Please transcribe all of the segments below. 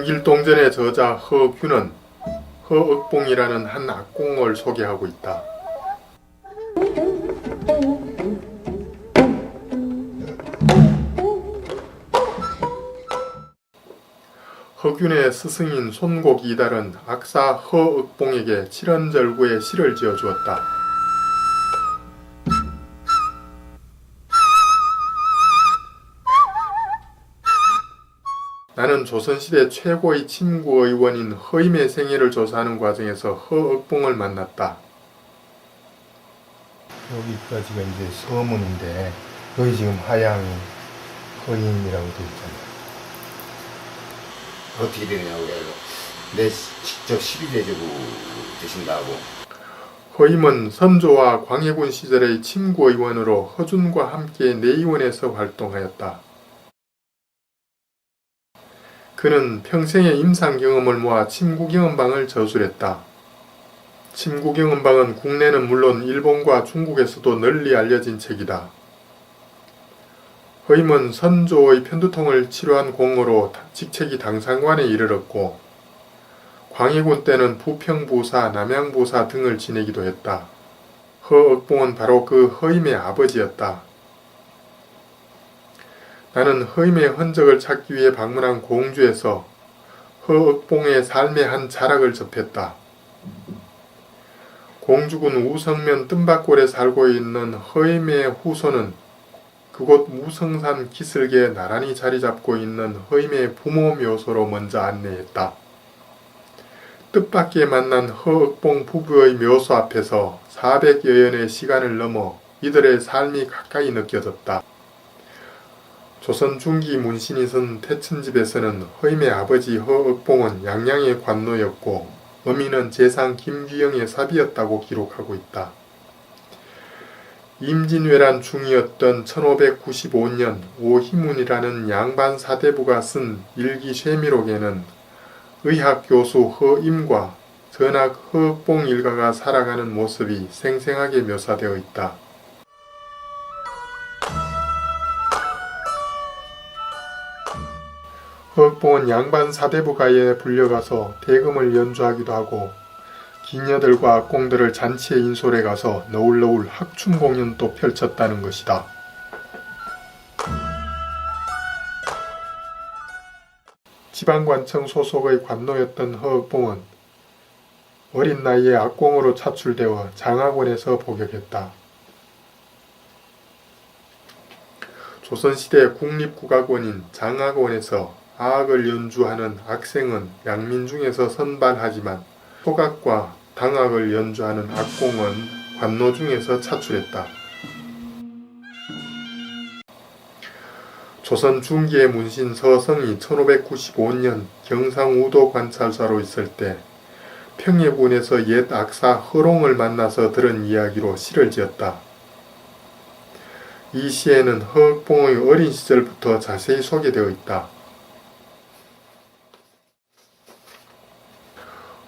청길동전의 저자 허균은 허억봉이라는 한 악공을 소개하고 있다. 허균의 스승인 손곡 이달은 악사 허억봉에게 칠언절구의 시를 지어주었다. 나는 조선시대 최고의 침구 의원인 허임의 생애를 조사하는 과정에서 허억봉을 만났다. 여기까지가 이제 서문인데 여기 지금 하양 허임이라고 되어 있잖아요. 어떻게 되느냐고 내 직접 시비대주고 되신다고. 허임은 선조와 광해군 시절의 침구 의원으로 허준과 함께 내의원에서 활동하였다. 그는 평생의 임상 경험을 모아 침구경험방을 저술했다. 침구경험방은 국내는 물론 일본과 중국에서도 널리 알려진 책이다. 허임은 선조의 편두통을 치료한 공으로 직책이 당상관에 이르렀고 광해군 때는 부평부사, 남양부사 등을 지내기도 했다. 허억봉은 바로 그 허임의 아버지였다. 나는 허임의 흔적을 찾기 위해 방문한 공주에서 허억봉의 삶의 한 자락을 접했다. 공주군 우성면 뜸밭골에 살고 있는 허임의 후손은 그곳 무성산 기슭에 나란히 자리 잡고 있는 허임의 부모 묘소로 먼저 안내했다. 뜻밖의 만난 허억봉 부부의 묘소 앞에서 400여년의 시간을 넘어 이들의 삶이 가까이 느껴졌다. 조선 중기 문신이 쓴 태천집에서는 허임의 아버지 허억봉은 양양의 관노였고 어미는 재상 김규영의 사비였다고 기록하고 있다. 임진왜란 중이었던 1595년 오희문이라는 양반 사대부가 쓴 일기 쇠미록에는 의학교수 허임과 전학 허억봉 일가가 살아가는 모습이 생생하게 묘사되어 있다. 허억봉은 양반 사대부가에 불려가서 대금을 연주하기도 하고 기녀들과 악공들을 잔치에 인솔해 가서 너울너울 학춤 공연도 펼쳤다는 것이다. 지방관청 소속의 관노였던 허억봉은 어린 나이에 악공으로 차출되어 장학원에서 복역했다. 조선시대 국립국악원인 장학원에서 악을 연주하는 악생은 양민 중에서 선발하지만 소각과 당악을 연주하는 악공은 관노 중에서 차출했다. 조선 중기의 문신 서성이 1595년 경상우도 관찰사로 있을 때 평해군에서 옛 악사 허롱을 만나서 들은 이야기로 시를 지었다. 이 시에는 허억봉의 어린 시절부터 자세히 소개되어 있다.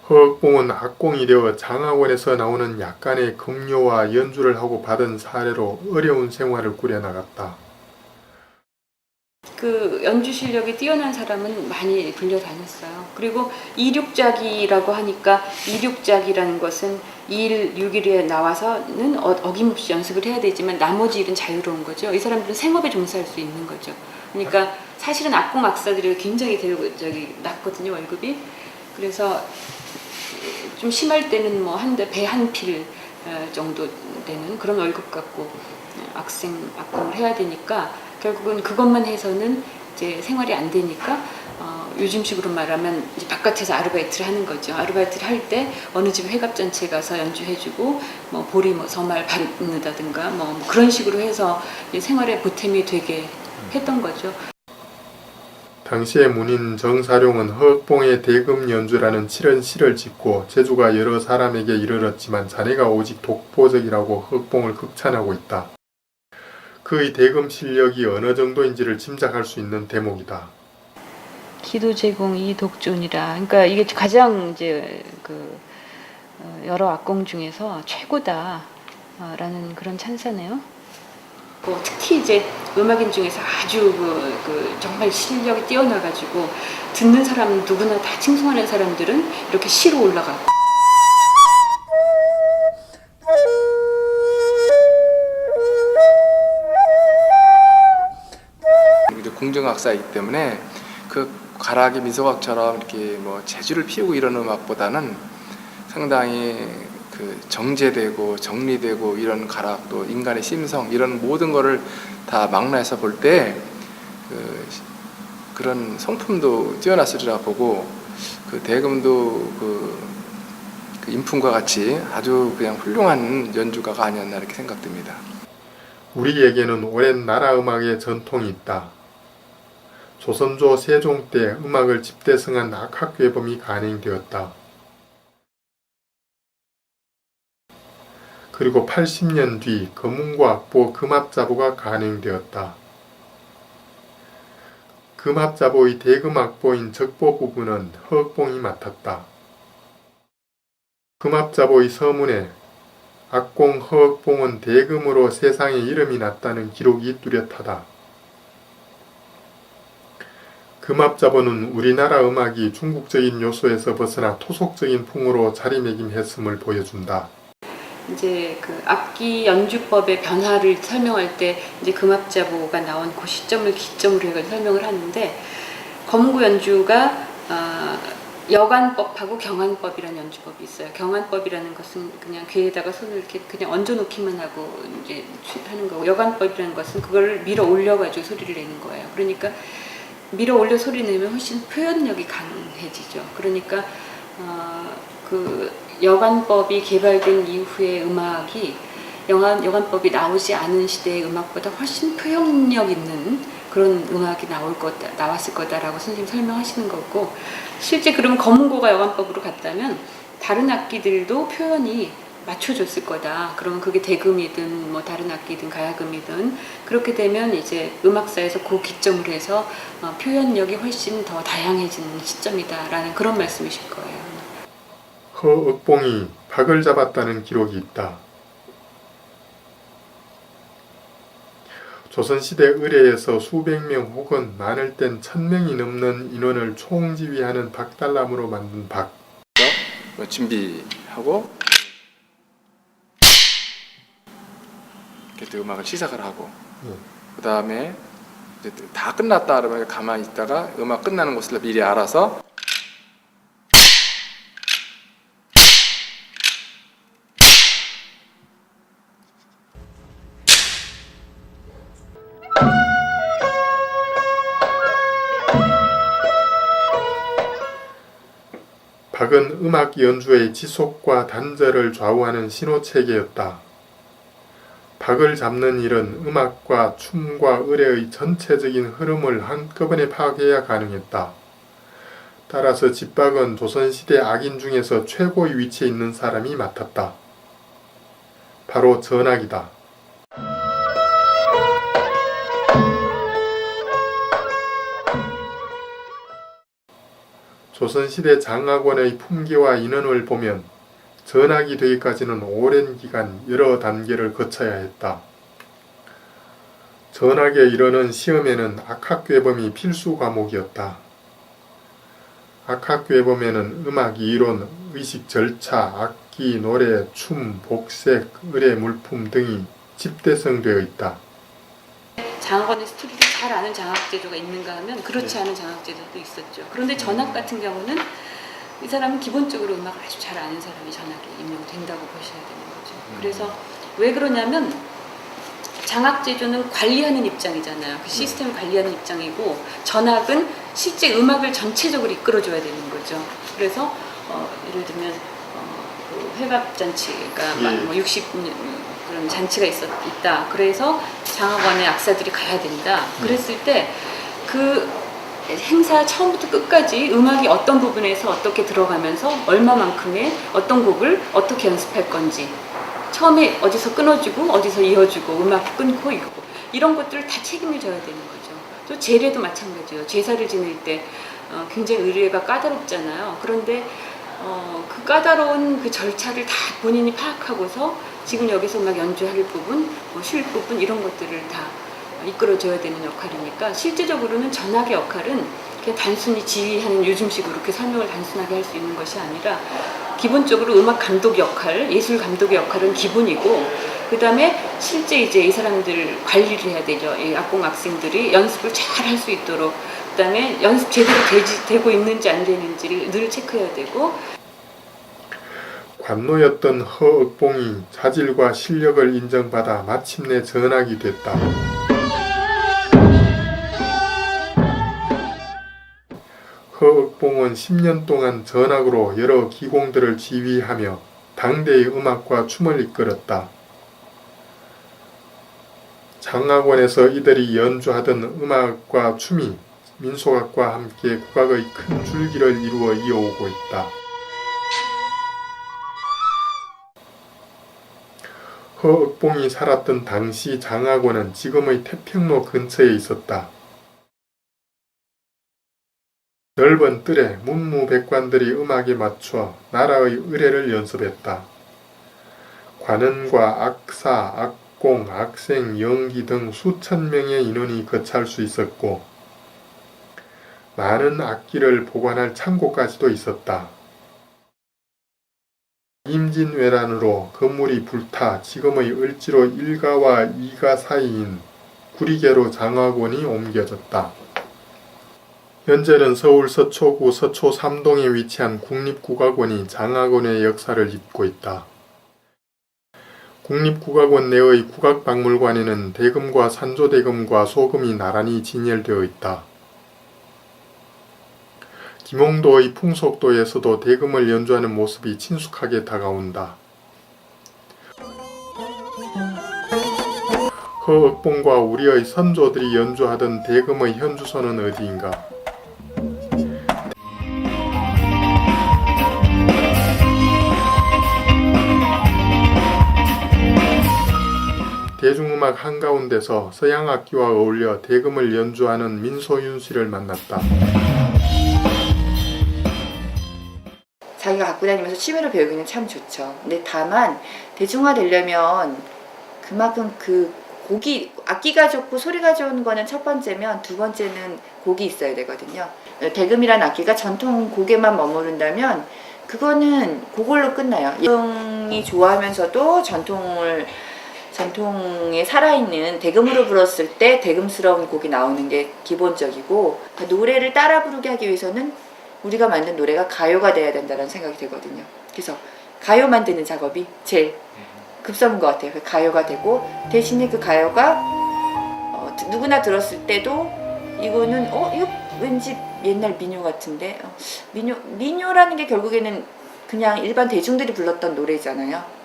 허억봉은 악공이 되어 장학원에서 나오는 약간의 금료와 연주를 하고 받은 사례로 어려운 생활을 꾸려나갔다. 그 연주 실력이 뛰어난 사람은 많이 불려다녔어요. 그리고 이륙작이라고 하니까 이륙작이라는 것은 2일, 6일에 나와서는 어김없이 연습을 해야 되지만 나머지 일은 자유로운 거죠. 이 사람들은 생업에 종사할 수 있는 거죠. 그러니까 사실은 악공 악사들이 굉장히 낮거든요, 월급이. 그래서 좀 심할 때는 뭐 배 한 필 정도 되는 그런 월급 갖고 악공을 해야 되니까 결국은 그것만 해서는 이제 생활이 안 되니까 요즘식으로 말하면 이제 바깥에서 아르바이트를 하는 거죠. 아르바이트를 할 때 어느 집 회갑잔치에 가서 연주해주고 뭐 보리 서말 받는다든가 뭐 그런 식으로 해서 생활에 보탬이 되게 했던 거죠. 당시의 문인 정사룡은 허억봉의 대금 연주라는 7원시를 짓고 재주가 여러 사람에게 이르렀지만 자네가 오직 독보적이라고 허억봉을 극찬하고 있다. 그의 대금 실력이 어느 정도인지를 짐작할 수 있는 대목이다. 기도 제공이 독존이라. 그러니까 이게 가장 이제 여러 악공 중에서 최고다라는 그런 찬사네요. 특히 이제 음악인 중에서 아주 정말 실력이 뛰어나가지고 듣는 사람 누구나 다 칭송하는 사람들은 이렇게 시로 올라가고. 이제 공정악사이기 때문에 그 가락이 민속악처럼 이렇게 뭐 재주를 피우고 이런 음악보다는 상당히 그 정제되고 정리되고 이런 가락도 인간의 심성 이런 모든 거를 다 망라해서 볼 때 그런 성품도 뛰어났으리라 보고 그 대금도 그 인품과 같이 아주 그냥 훌륭한 연주가가 아니었나 이렇게 생각됩니다. 우리에게는 오랜 나라 음악의 전통이 있다. 조선조 세종 때 음악을 집대성한 악학괴범이 간행되었다. 그리고 80년 뒤 검은고 악보 금합자보가 간행되었다. 금합자보의 대금악보인 적보 부분은 허흑봉이 맡았다. 금합자보의 서문에 악공 허흑봉은 대금으로 세상에 이름이 났다는 기록이 뚜렷하다. 금합자보는 우리나라 음악이 중국적인 요소에서 벗어나 토속적인 풍으로 자리매김했음을 보여준다. 이제 그 악기 연주법의 변화를 설명할 때 이제 금합자보가 나온 그 시점을 기점으로 해서 설명을 하는데, 검은고 연주가 여간법하고 경안법이라는 연주법이 있어요. 경안법이라는 것은 그냥 귀에다가 손을 이렇게 그냥 얹어놓기만 하고 이제 하는 거고, 여간법이라는 것은 그걸 밀어 올려가지고 소리를 내는 거예요. 그러니까 밀어 올려 소리 내면 훨씬 표현력이 강해지죠. 그러니까 그 여간법이 개발된 이후의 음악이 여간법이 나오지 않은 시대의 음악보다 훨씬 표현력 있는 그런 음악이 나왔을 거다라고 선생님 설명하시는 거고, 실제 그러면 검은고가 여간법으로 갔다면 다른 악기들도 표현이 맞춰줬을 거다. 그러면 그게 대금이든 뭐 다른 악기든 가야금이든 그렇게 되면 이제 음악사에서 그 기점으로 해서 표현력이 훨씬 더 다양해지는 시점이다라는 그런 말씀이실 거예요. 허흑봉이 박을 잡았다는 기록이 있다. 조선시대 의례에서 수백 명 혹은 많을 땐 1000명이 넘는 인원을 총지휘하는 박달나무로 만든 박. 준비하고 이렇게 음악을 시작을 하고 그 다음에 이제 다 끝났다 그러면 가만히 있다가 음악 끝나는 곳을 미리 알아서 박은 음악 연주의 지속과 단절을 좌우하는 신호체계였다. 박을 잡는 일은 음악과 춤과 의례의 전체적인 흐름을 한꺼번에 파악해야 가능했다. 따라서 집박은 조선시대 악인 중에서 최고의 위치에 있는 사람이 맡았다. 바로 전악이다. 조선시대 장악원의 품계와 인원을 보면 전악이 되기까지는 오랜 기간 여러 단계를 거쳐야 했다. 전악에 이르는 시험에는 악학괴범이 필수 과목이었다. 악학괴범에는 음악 이론, 의식 절차, 악기, 노래, 춤, 복색, 의례, 물품 등이 집대성되어 있다. 장학원의 스토리를 잘 아는 장학제도가 있는가 하면 그렇지 않은 장학제도도 있었죠. 그런데 전학 같은 경우는 이 사람은 기본적으로 음악을 아주 잘 아는 사람이 전학에 임명된다고 보셔야 되는 거죠. 그래서 왜 그러냐면 장학제도는 관리하는 입장이잖아요. 그 시스템을 관리하는 입장이고, 전학은 실제 음악을 전체적으로 이끌어줘야 되는 거죠. 그래서 예를 들면 그 회갑잔치가 뭐 60년 그런 잔치가 있다. 그래서 장학원의 악사들이 가야 된다. 그랬을 때 그 행사 처음부터 끝까지 음악이 어떤 부분에서 어떻게 들어가면서 얼마만큼의 어떤 곡을 어떻게 연습할 건지, 처음에 어디서 끊어주고 어디서 이어주고 음악 끊고 이런 것들을 다 책임을 져야 되는 거죠. 또 제례도 마찬가지예요. 제사를 지낼 때 굉장히 의례가 까다롭잖아요. 그런데 그 까다로운 그 절차를 다 본인이 파악하고서 지금 여기서 막 연주할 부분, 뭐 쉴 부분 이런 것들을 다 이끌어줘야 되는 역할이니까 실제적으로는 전학의 역할은 그냥 단순히 지휘하는 요즘식으로 이렇게 설명을 단순하게 할 수 있는 것이 아니라 기본적으로 음악 감독 역할, 예술 감독의 역할은 기본이고 그 다음에 실제 이제 이 사람들 관리를 해야 되죠. 이 악공 학생들이 연습을 잘 할 수 있도록 그 다음에 연습 제대로 되고 있는지 안 되는지를 늘 체크해야 되고 관노였던 허억봉이 자질과 실력을 인정받아 마침내 전학이 됐다. 허억봉은 10년 동안 전학으로 여러 기공들을 지휘하며 당대의 음악과 춤을 이끌었다. 장악원에서 이들이 연주하던 음악과 춤이 민속악과 함께 국악의 큰 줄기를 이루어 이어오고 있다. 허억봉이 살았던 당시 장악원은 지금의 태평로 근처에 있었다. 넓은 뜰에 문무백관들이 음악에 맞춰 나라의 의례를 연습했다. 관원과 악사, 악공, 악생, 연기 등 수천 명의 인원이 거찰 수 있었고 많은 악기를 보관할 창고까지도 있었다. 임진왜란으로 건물이 불타 지금의 을지로 1가와 2가 사이인 구리계로 장학원이 옮겨졌다. 현재는 서울 서초구 서초 3동에 위치한 국립국악원이 장학원의 역사를 잇고 있다. 국립국악원 내의 국악박물관에는 대금과 산조대금과 소금이 나란히 진열되어 있다. 김홍도의 풍속도에서도 대금을 연주하는 모습이 친숙하게 다가온다. 허억봉과 우리의 선조들이 연주하던 대금의 현주소는 어디인가? 대중음악 한가운데서 서양악기와 어울려 대금을 연주하는 민소윤 씨를 만났다. 자기가 갖고 다니면서 취미로 배우기는 참 좋죠. 근데 다만 대중화 되려면 그만큼 그 곡이 악기가 좋고 소리가 좋은 거는 첫 번째면 두 번째는 곡이 있어야 되거든요. 대금이란 악기가 전통 곡에만 머무른다면 그거는 그걸로 끝나요. 대중이 좋아하면서도 전통에 살아있는 대금으로 불었을 때 대금스러운 곡이 나오는 게 기본적이고 노래를 따라 부르게 하기 위해서는 우리가 만든 노래가 가요가 돼야 된다는 생각이 들거든요. 그래서 가요 만드는 작업이 제일 급선무인 것 같아요. 가요가 되고 대신에 그 가요가 누구나 들었을 때도 이거는 이거 왠지 옛날 민요 같은데 민요라는 게 결국에는 그냥 일반 대중들이 불렀던 노래잖아요.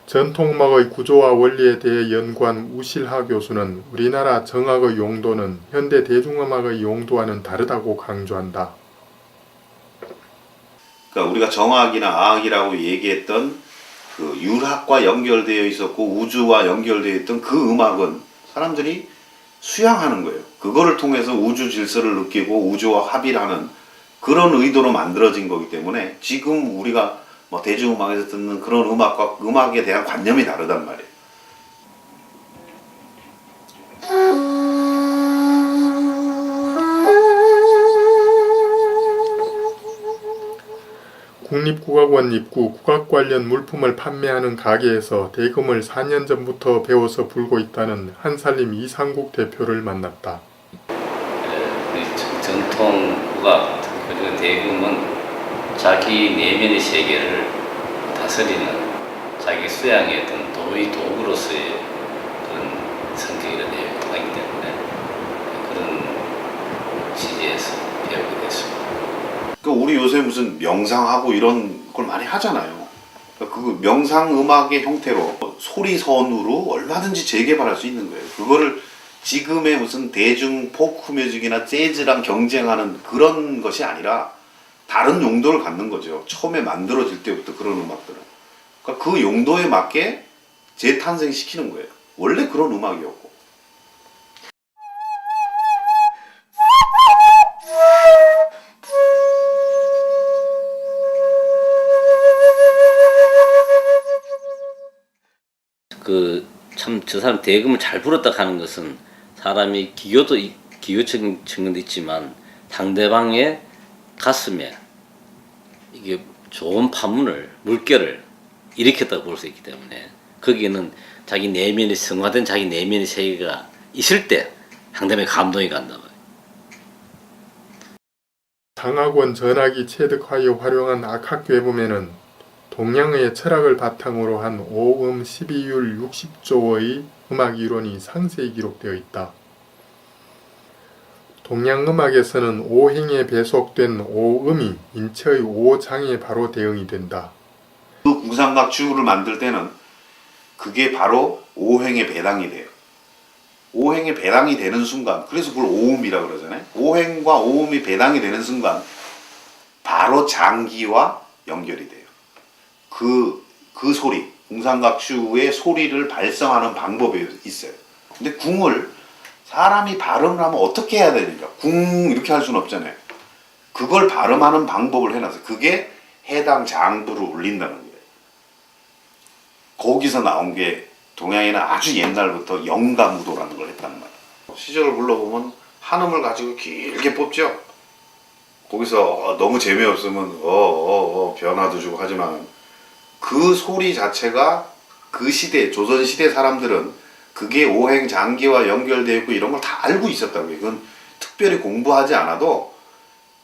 전통음악의 구조와 원리에 대해 연구한 우실하 교수는 우리나라 정악의 용도는 현대 대중음악의 용도와는 다르다고 강조한다. 그러니까 우리가 정악이나 아악이라고 얘기했던 그 율학과 연결되어 있었고 우주와 연결되어 있던 그 음악은 사람들이 수양하는 거예요. 그거를 통해서 우주 질서를 느끼고 우주와 합의를 하는 그런 의도로 만들어진 거기 때문에 지금 우리가 뭐 대중음악에서 듣는 그런 음악과 음악에 대한 관념이 다르단 말이에요. 국립국악원 입구 국악 관련 물품을 판매하는 가게에서 대금을 4년 전부터 배워서 불고 있다는 한살림 이상국 대표를 만났다. 우리 전통 국악, 그리고 대금은 자기 내면의 세계를 다스리는 자기 수양의 어떤 도구로서의 그런 성격이 되어 하기 때문에 그런 취지에서 배우게 됐습니다. 그러니까 우리 요새 무슨 명상하고 이런 걸 많이 하잖아요. 그러니까 그 명상 음악의 형태로 소리선으로 얼마든지 재개발할 수 있는 거예요. 그거를 지금의 무슨 대중 포크 뮤직이나 재즈랑 경쟁하는 그런 것이 아니라 다른 용도를 갖는 거죠. 처음에 만들어질 때부터 그런 음악들은. 그러니까 그 용도에 맞게 재탄생시키는 거예요. 원래 그런 음악이었고. 그 참 저 사람 대금을 잘 불었다 하는 것은 사람이 기교적인 측면도 있지만 상대방의 가슴에 이게 좋은 파문을 물결을 일으켰다고 볼 수 있기 때문에 거기에는 자기 내면의 성화된 자기 내면의 세계가 있을 때 상대방의 감동이 간다. 장학원 전학이 체득하여 활용한 악학괴범에는 동양의 철학을 바탕으로 한 5음 12율 60조의 음악 이론이 상세히 기록되어 있다. 동양음악에서는 5행에 배속된 5음이 인체의 5장에 바로 대응이 된다. 그 궁상각주를 만들 때는 그게 바로 5행에 배당이 돼요. 5행에 배당이 되는 순간, 그래서 그걸 5음이라고 그러잖아요. 5행과 5음이 배당이 되는 순간 바로 장기와 연결이 돼요. 그 소리, 궁상각주의 소리를 발성하는 방법이 있어요. 근데 궁을 사람이 발음을 하면 어떻게 해야 되니까 궁 이렇게 할 수는 없잖아요. 그걸 발음하는 방법을 해놨어요. 그게 해당 장부를 울린다는 거예요. 거기서 나온 게 동양에는 아주 옛날부터 영가무도라는 걸 했단 말이에요. 시적을 불러보면 한음을 가지고 길게 뽑죠. 거기서 너무 재미없으면 변화도 주고 하지만 그 소리 자체가 그 시대, 조선시대 사람들은 그게 오행 장기와 연결되어 있고 이런 걸 다 알고 있었다고요. 그건 특별히 공부하지 않아도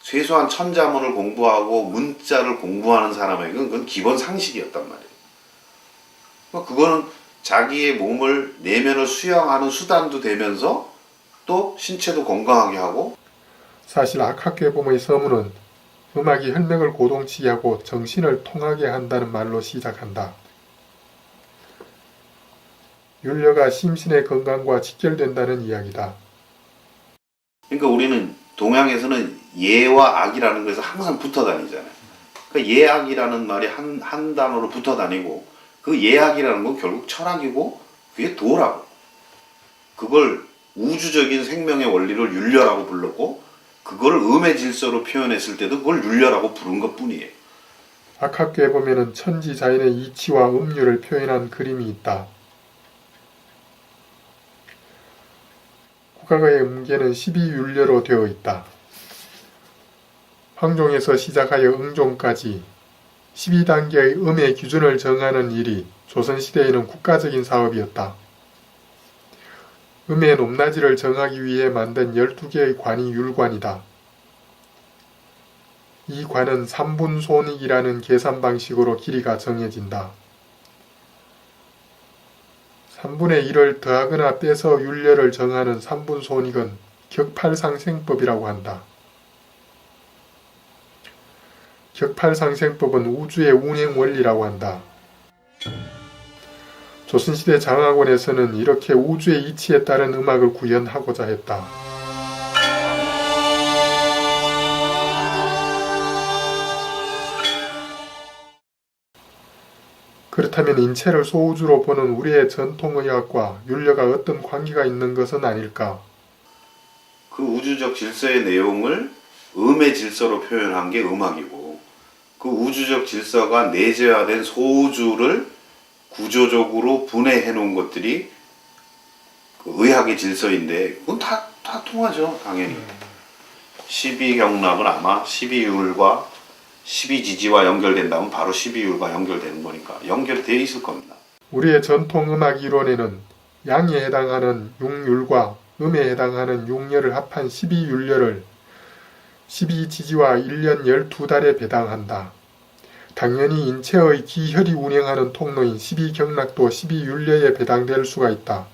최소한 천자문을 공부하고 문자를 공부하는 사람에게는 그건 기본 상식이었단 말이에요. 그거는 자기의 몸을, 내면을 수양하는 수단도 되면서 또 신체도 건강하게 하고. 사실 악학괴범의 서문은 음악이 혈맥을 고동치게 하고 정신을 통하게 한다는 말로 시작한다. 율려가 심신의 건강과 직결된다는 이야기다. 그러니까 우리는 동양에서는 예와 악이라는 것에서 항상 붙어 다니잖아요. 그러니까 예악이라는 말이 한 단어로 붙어 다니고 그 예악이라는 건 결국 철학이고 그게 도라고. 그걸 우주적인 생명의 원리를 율려라고 불렀고 그걸 음의 질서로 표현했을 때도 그걸 율려라고 부른 것뿐이에요. 악학괴범에는 천지자연의 이치와 음률을 표현한 그림이 있다. 국악의 음계는 12율려로 되어 있다. 황종에서 시작하여 응종까지 12단계의 음의 기준을 정하는 일이 조선시대에는 국가적인 사업이었다. 음의 높낮이를 정하기 위해 만든 12개의 관이 율관이다. 이 관은 3분손익이라는 계산 방식으로 길이가 정해진다. 3분의 1을 더하거나 빼서 율려를 정하는 3분손익은 격팔상생법이라고 한다. 격팔상생법은 우주의 운행 원리라고 한다. 조선시대 장학원에서는 이렇게 우주의 이치에 따른 음악을 구현하고자 했다. 그렇다면 인체를 소우주로 보는 우리의 전통의학과 율려가 어떤 관계가 있는 것은 아닐까? 그 우주적 질서의 내용을 음의 질서로 표현한 게 음악이고 그 우주적 질서가 내재화된 소우주를 구조적으로 분해해 놓은 것들이 그 의학의 질서인데 그건 다 통하죠. 당연히 12경락은 아마 12율과 12지지와 연결된다면 바로 12율과 연결되는 거니까 연결되어 있을 겁니다. 우리의 전통 음악 이론에는 양에 해당하는 6율과 음에 해당하는 6열을 합한 12율려를 12지지와 1년 12달에 배당한다. 당연히 인체의 기혈이 운행하는 통로인 12경락도 12율려에 배당될 수가 있다.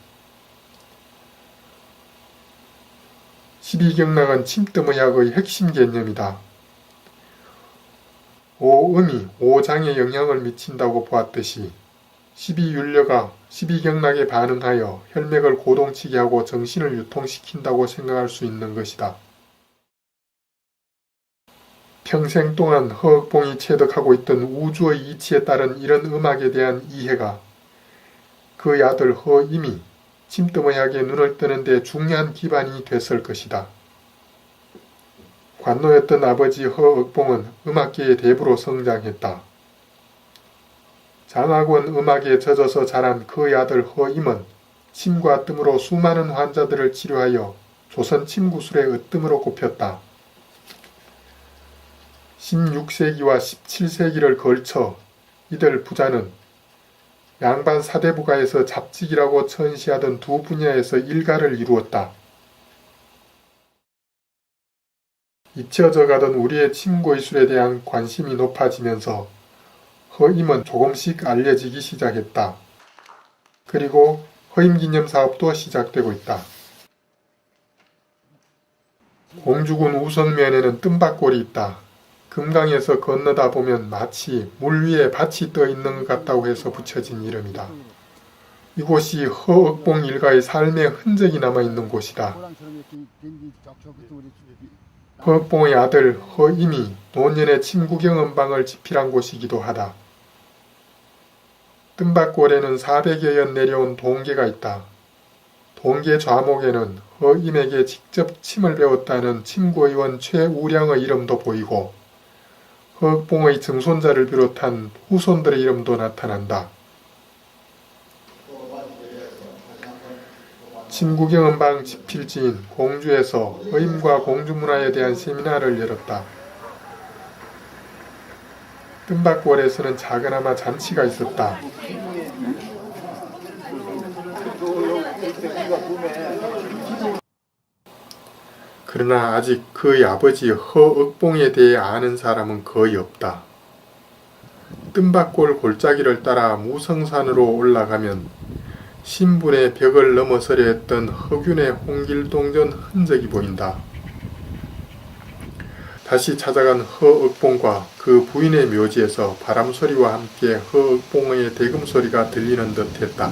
12경락은 침뜸의학의 핵심 개념이다. 5음이 5장에 영향을 미친다고 보았듯이 12율려가 12경락에 반응하여 혈맥을 고동치게 하고 정신을 유통시킨다고 생각할 수 있는 것이다. 평생 동안 허흑봉이 체득하고 있던 우주의 이치에 따른 이런 음악에 대한 이해가 그의 아들 허임이 침뜸의학에 눈을 뜨는 데 중요한 기반이 됐을 것이다. 관노였던 아버지 허흑봉은 음악계의 대부로 성장했다. 장학원 음악에 젖어서 자란 그의 아들 허임은 침과 뜸으로 수많은 환자들을 치료하여 조선 침구술의 으뜸으로 꼽혔다. 16세기와 17세기를 걸쳐 이들 부자는 양반 사대부가에서 잡직이라고 천시하던 두 분야에서 일가를 이루었다. 잊혀져 가던 우리의 침고의술에 대한 관심이 높아지면서 허임은 조금씩 알려지기 시작했다. 그리고 허임기념 사업도 시작되고 있다. 공주군 우성면에는 뜸밭골이 있다. 금강에서 건너다 보면 마치 물 위에 밭이 떠 있는 것 같다고 해서 붙여진 이름이다. 이곳이 허억봉 일가의 삶의 흔적이 남아있는 곳이다. 허억봉의 아들 허임이 노년에 침구경 음방을 집필한 곳이기도 하다. 뜸밭골에는 400여 연 내려온 동계가 있다. 동계 좌목에는 허임에게 직접 침을 배웠다는 침구의원 최우량의 이름도 보이고 허억봉의 증손자를 비롯한 후손들의 이름도 나타난다. 침구경 음방 집필지인 공주에서 허임과 공주문화에 대한 세미나를 열었다. 뜸밭골에서는 작은아마 잔치가 있었다. 그러나 아직 그의 아버지 허억봉에 대해 아는 사람은 거의 없다. 뜸밭골 골짜기를 따라 무성산으로 올라가면 신분의 벽을 넘어서려 했던 허균의 홍길동전 흔적이 보인다. 다시 찾아간 허억봉과 그 부인의 묘지에서 바람소리와 함께 허억봉의 대금소리가 들리는 듯 했다.